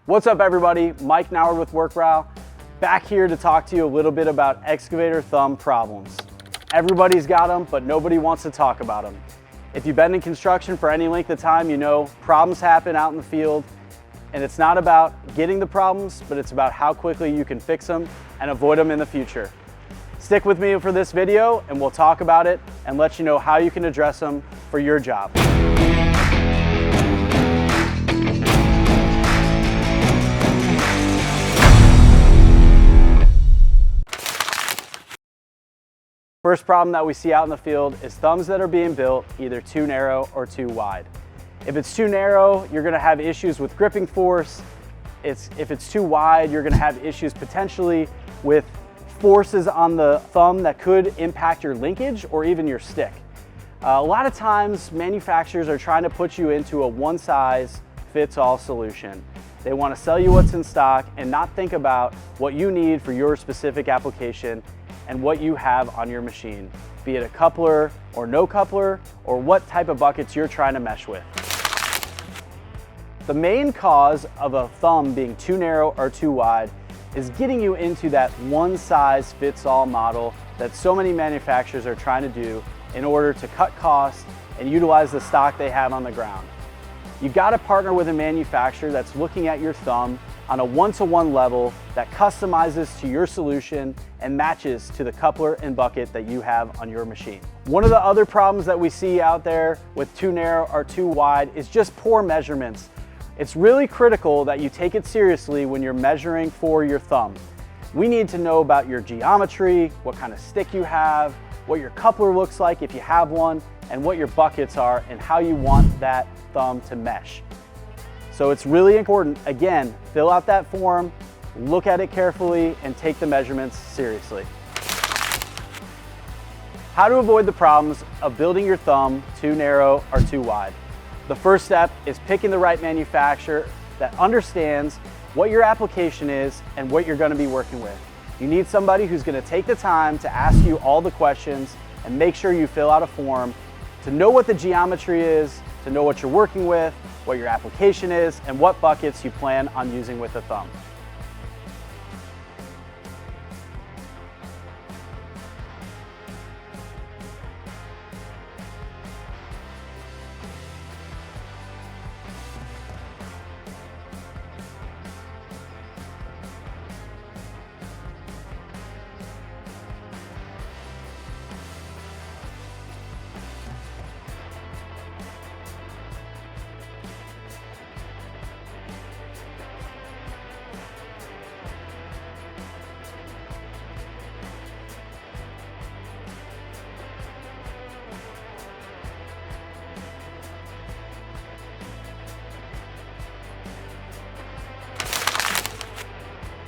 What's up everybody, Mike Nauer with WorkBrow, back here to talk to you a little bit about excavator thumb problems. Everybody's got them, but nobody wants to talk about them. If you've been in construction for any length of time, you know problems happen out in the field, and it's not about getting the problems, but it's about how quickly you can fix them and avoid them in the future. Stick with me for this video and we'll talk about it and let you know how you can address them for your job. First problem that we see out in the field is thumbs that are being built either too narrow or too wide. If it's too narrow, you're gonna have issues with gripping force. If it's too wide, you're gonna have issues potentially with forces on the thumb that could impact your linkage or even your stick. A lot of times manufacturers are trying to put you into a one-size-fits-all solution. They want to sell you what's in stock and not think about what you need for your specific application and what you have on your machine, be it a coupler or no coupler, or what type of buckets you're trying to mesh with. The main cause of a thumb being too narrow or too wide is getting you into that one-size-fits-all model that so many manufacturers are trying to do in order to cut costs and utilize the stock they have on the ground. You've got to partner with a manufacturer that's looking at your thumb on a one-to-one level that customizes to your solution and matches to the coupler and bucket that you have on your machine. One of the other problems that we see out there with too narrow or too wide is just poor measurements. It's really critical that you take it seriously when you're measuring for your thumb. We need to know about your geometry, what kind of stick you have, what your coupler looks like if you have one, and what your buckets are and how you want that thumb to mesh. So it's really important, again, fill out that form, look at it carefully, and take the measurements seriously. How to avoid the problems of building your thumb too narrow or too wide. The first step is picking the right manufacturer that understands what your application is and what you're going to be working with. You need somebody who's going to take the time to ask you all the questions and make sure you fill out a form to know what the geometry is, to know what you're working with, what your application is, and what buckets you plan on using with the thumb.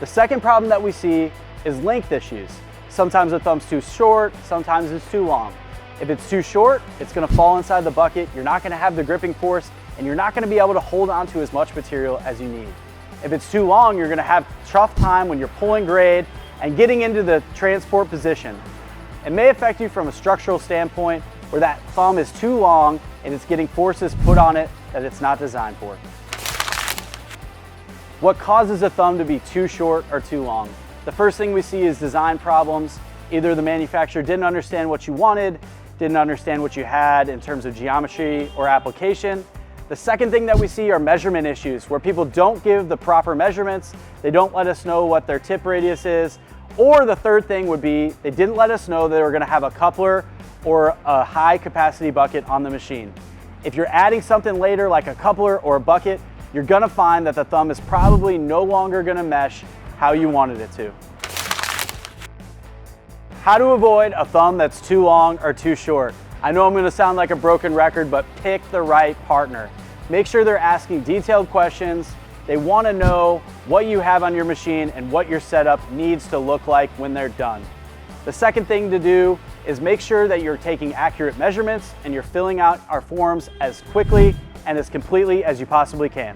The second problem that we see is length issues. Sometimes the thumb's too short, sometimes it's too long. If it's too short, it's gonna fall inside the bucket, you're not gonna have the gripping force, and you're not gonna be able to hold onto as much material as you need. If it's too long, you're gonna have tough time when you're pulling grade and getting into the transport position. It may affect you from a structural standpoint where that thumb is too long and it's getting forces put on it that it's not designed for. What causes a thumb to be too short or too long? The first thing we see is design problems. Either the manufacturer didn't understand what you wanted, didn't understand what you had in terms of geometry or application. The second thing that we see are measurement issues, where people don't give the proper measurements, they don't let us know what their tip radius is, or the third thing would be they didn't let us know they were gonna have a coupler or a high capacity bucket on the machine. If you're adding something later like a coupler or a bucket, you're gonna find that the thumb is probably no longer gonna mesh how you wanted it to. How to avoid a thumb that's too long or too short. I know I'm gonna sound like a broken record, but pick the right partner. Make sure they're asking detailed questions. They wanna know what you have on your machine and what your setup needs to look like when they're done. The second thing to do is make sure that you're taking accurate measurements and you're filling out our forms as quickly and as completely as you possibly can.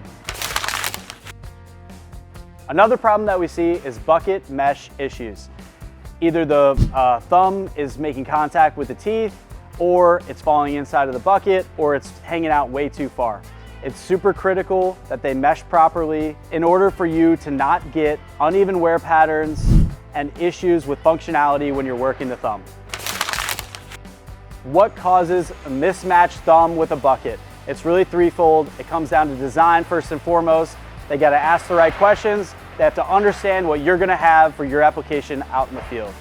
Another problem that we see is bucket mesh issues. Either the thumb is making contact with the teeth, or it's falling inside of the bucket, or it's hanging out way too far. It's super critical that they mesh properly in order for you to not get uneven wear patterns and issues with functionality when you're working the thumb. What causes a mismatched thumb with a bucket? It's really threefold. It comes down to design first and foremost. They got to ask the right questions. They have to understand what you're going to have for your application out in the field.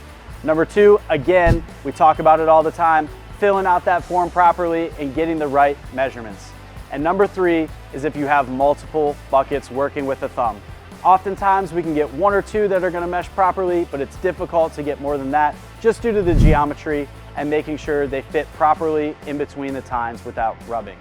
Number two, again, we talk about it all the time, filling out that form properly and getting the right measurements. And number three is if you have multiple buckets working with the thumb. Oftentimes we can get one or two that are going to mesh properly, but it's difficult to get more than that just due to the geometry and making sure they fit properly in between the tines without rubbing.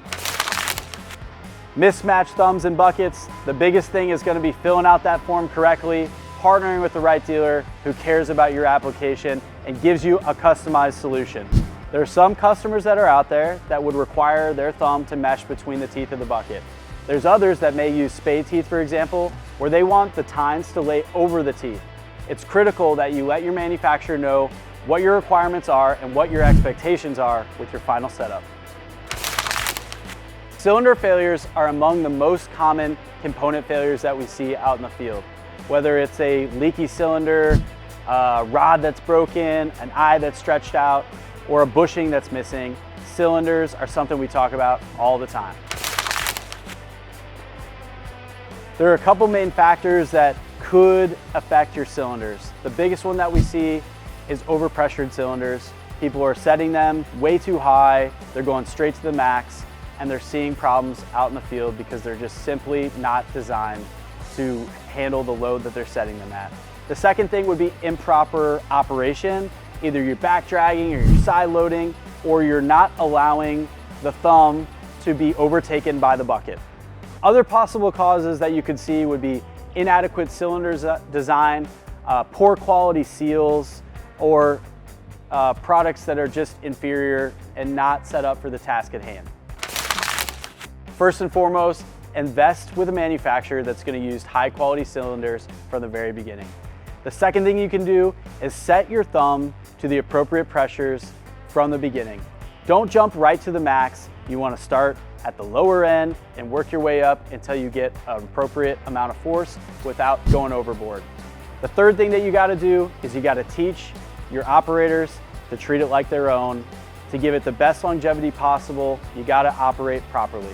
Mismatched thumbs and buckets, the biggest thing is going to be filling out that form correctly, partnering with the right dealer who cares about your application and gives you a customized solution. There are some customers that are out there that would require their thumb to mesh between the teeth of the bucket. There's others that may use spade teeth, for example, where they want the tines to lay over the teeth. It's critical that you let your manufacturer know what your requirements are and what your expectations are with your final setup. Cylinder failures are among the most common component failures that we see out in the field. Whether it's a leaky cylinder, a rod that's broken, an eye that's stretched out, or a bushing that's missing, cylinders are something we talk about all the time. There are a couple main factors that could affect your cylinders. The biggest one that we see is overpressured cylinders. People are setting them way too high, they're going straight to the max, and they're seeing problems out in the field because they're just simply not designed to handle the load that they're setting them at. The second thing would be improper operation. Either you're back dragging or you're side loading, or you're not allowing the thumb to be overtaken by the bucket. Other possible causes that you could see would be inadequate cylinders design, poor quality seals, or products that are just inferior and not set up for the task at hand. First and foremost, invest with a manufacturer that's going to use high quality cylinders from the very beginning. The second thing you can do is set your thumb to the appropriate pressures from the beginning. Don't jump right to the max. You want to start at the lower end and work your way up until you get an appropriate amount of force without going overboard. The third thing that you got to do is you got to teach your operators to treat it like their own. To give it the best longevity possible, you got to operate properly.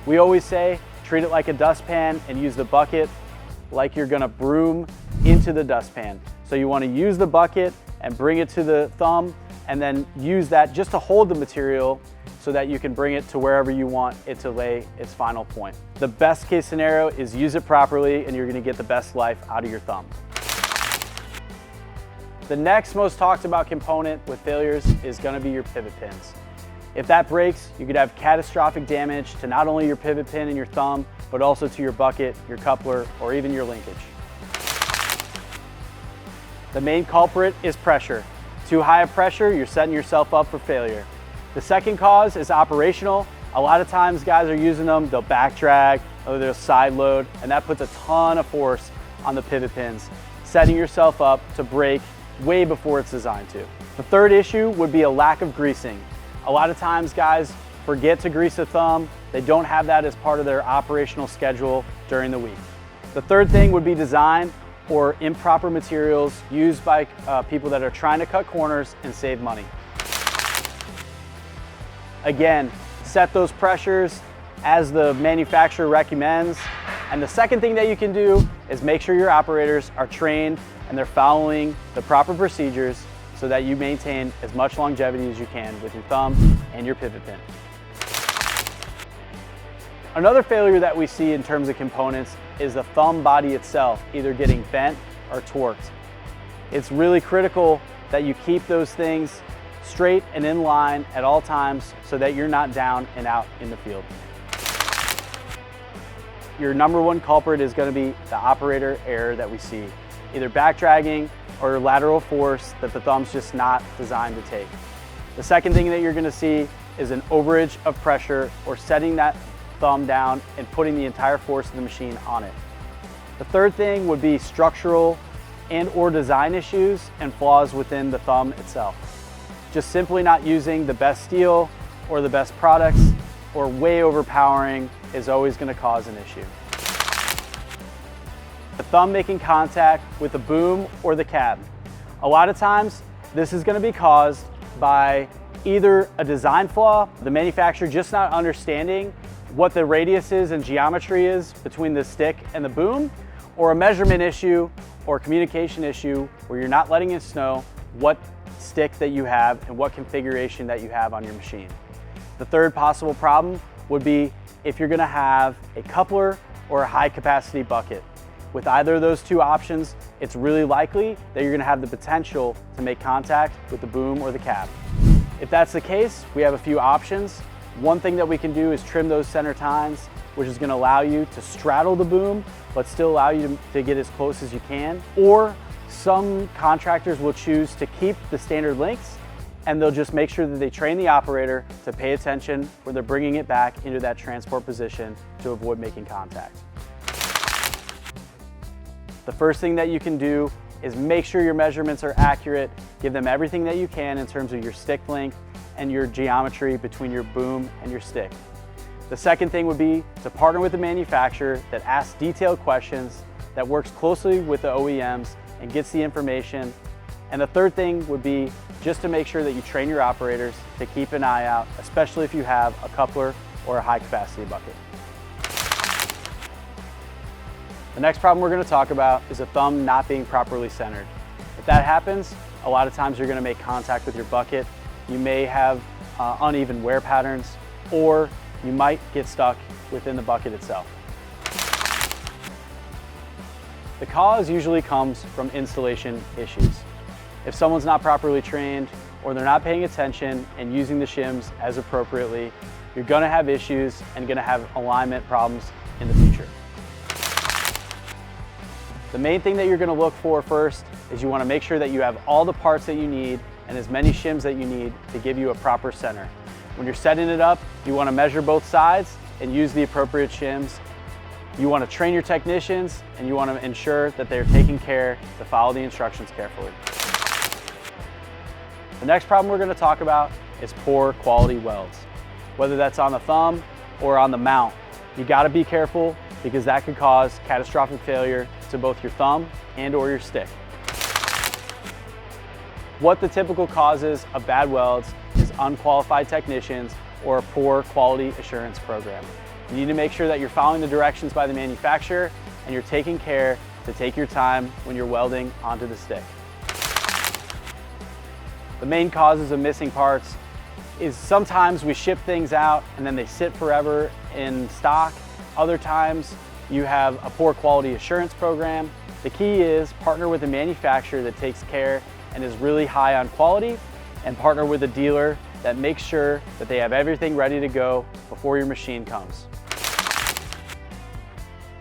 We always say, treat it like a dustpan and use the bucket like you're gonna broom into the dustpan. So you wanna use the bucket and bring it to the thumb and then use that just to hold the material so that you can bring it to wherever you want it to lay its final point. The best case scenario is use it properly and you're gonna get the best life out of your thumb. The next most talked about component with failures is gonna be your pivot pins. If that breaks, you could have catastrophic damage to not only your pivot pin and your thumb, but also to your bucket, your coupler, or even your linkage. The main culprit is pressure. Too high of pressure, you're setting yourself up for failure. The second cause is operational. A lot of times guys are using them, they'll back drag, or they'll side load, and that puts a ton of force on the pivot pins, setting yourself up to break way before it's designed to. The third issue would be a lack of greasing. A lot of times guys forget to grease the thumb. They don't have that as part of their operational schedule during the week. The third thing would be design or improper materials used by people that are trying to cut corners and save money. Again, set those pressures as the manufacturer recommends. And the second thing that you can do is make sure your operators are trained and they're following the proper procedures so that you maintain as much longevity as you can with your thumb and your pivot pin. Another failure that we see in terms of components is the thumb body itself, either getting bent or torqued. It's really critical that you keep those things straight and in line at all times so that you're not down and out in the field. Your number one culprit is going to be the operator error that we see, either back dragging or lateral force that the thumb's just not designed to take. The second thing that you're going to see is an overage of pressure or setting that thumb down and putting the entire force of the machine on it. The third thing would be structural and or design issues and flaws within the thumb itself. Just simply not using the best steel or the best products or way overpowering is always going to cause an issue. The thumb making contact with the boom or the cab. A lot of times this is going to be caused by either a design flaw, the manufacturer just not understanding what the radius is and geometry is between the stick and the boom, or a measurement issue or communication issue where you're not letting us know what stick that you have and what configuration that you have on your machine. The third possible problem would be if you're going to have a coupler or a high capacity bucket. With either of those two options, it's really likely that you're going to have the potential to make contact with the boom or the cab. If that's the case, we have a few options. One thing that we can do is trim those center tines, which is going to allow you to straddle the boom, but still allow you to get as close as you can. Or some contractors will choose to keep the standard lengths, and they'll just make sure that they train the operator to pay attention when they're bringing it back into that transport position to avoid making contact. The first thing that you can do is make sure your measurements are accurate, give them everything that you can in terms of your stick length and your geometry between your boom and your stick. The second thing would be to partner with the manufacturer that asks detailed questions, that works closely with the OEMs and gets the information. And the third thing would be just to make sure that you train your operators to keep an eye out, especially if you have a coupler or a high capacity bucket. The next problem we're going to talk about is a thumb not being properly centered. If that happens, a lot of times you're going to make contact with your bucket. You may have uneven wear patterns, or you might get stuck within the bucket itself. The cause usually comes from installation issues. If someone's not properly trained, or they're not paying attention and using the shims as appropriately, you're going to have issues and going to have alignment problems in the future. The main thing that you're going to look for first is you want to make sure that you have all the parts that you need and as many shims that you need to give you a proper center. When you're setting it up, you want to measure both sides and use the appropriate shims. You want to train your technicians and you want to ensure that they're taking care to follow the instructions carefully. The next problem we're going to talk about is poor quality welds. Whether that's on the thumb or on the mount, you got to be careful because that could cause catastrophic failure to both your thumb and or your stick. What the typical causes of bad welds is unqualified technicians or a poor quality assurance program. You need to make sure that you're following the directions by the manufacturer and you're taking care to take your time when you're welding onto the stick. The main causes of missing parts is sometimes we ship things out and then they sit forever in stock. Other times you have a poor quality assurance program. The key is partner with a manufacturer that takes care and is really high on quality, and partner with a dealer that makes sure that they have everything ready to go before your machine comes.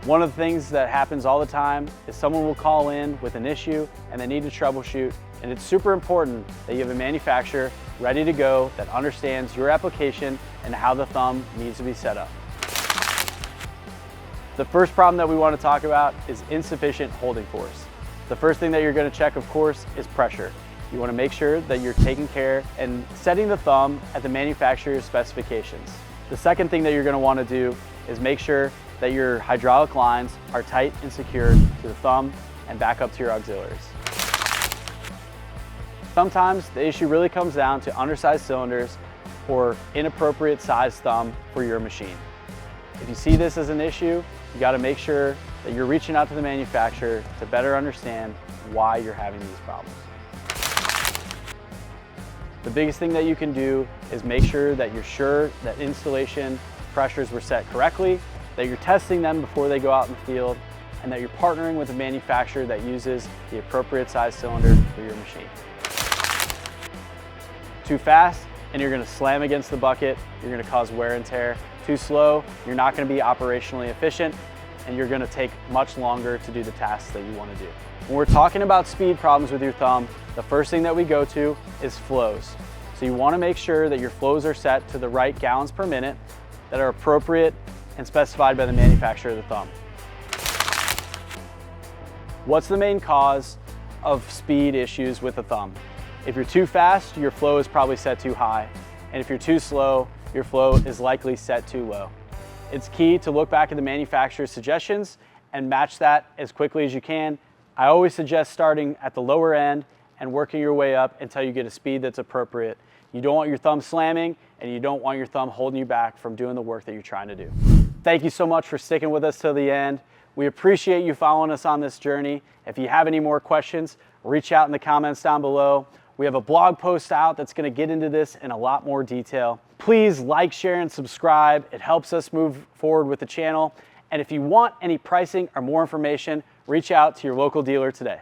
One of the things that happens all the time is someone will call in with an issue and they need to troubleshoot, and it's super important that you have a manufacturer ready to go that understands your application and how the thumb needs to be set up. The first problem that we want to talk about is insufficient holding force. The first thing that you're going to check, of course, is pressure. You want to make sure that you're taking care and setting the thumb at the manufacturer's specifications. The second thing that you're going to want to do is make sure that your hydraulic lines are tight and secured to the thumb and back up to your auxiliaries. Sometimes the issue really comes down to undersized cylinders or inappropriate sized thumb for your machine. If you see this as an issue, you got to make sure that you're reaching out to the manufacturer to better understand why you're having these problems. The biggest thing that you can do is make sure that you're sure that installation pressures were set correctly, that you're testing them before they go out in the field, and that you're partnering with a manufacturer that uses the appropriate size cylinder for your machine. Too fast, and you're going to slam against the bucket, you're going to cause wear and tear. Too slow, you're not going to be operationally efficient, and you're going to take much longer to do the tasks that you want to do. When we're talking about speed problems with your thumb, the first thing that we go to is flows. So you want to make sure that your flows are set to the right gallons per minute that are appropriate and specified by the manufacturer of the thumb. What's the main cause of speed issues with the thumb? If you're too fast, your flow is probably set too high. And if you're too slow, your flow is likely set too low. It's key to look back at the manufacturer's suggestions and match that as quickly as you can. I always suggest starting at the lower end and working your way up until you get a speed that's appropriate. You don't want your thumb slamming, and you don't want your thumb holding you back from doing the work that you're trying to do. Thank you so much for sticking with us till the end. We appreciate you following us on this journey. If you have any more questions, reach out in the comments down below. We have a blog post out that's going to get into this in a lot more detail. Please like, share, and subscribe. It helps us move forward with the channel. And if you want any pricing or more information, reach out to your local dealer today.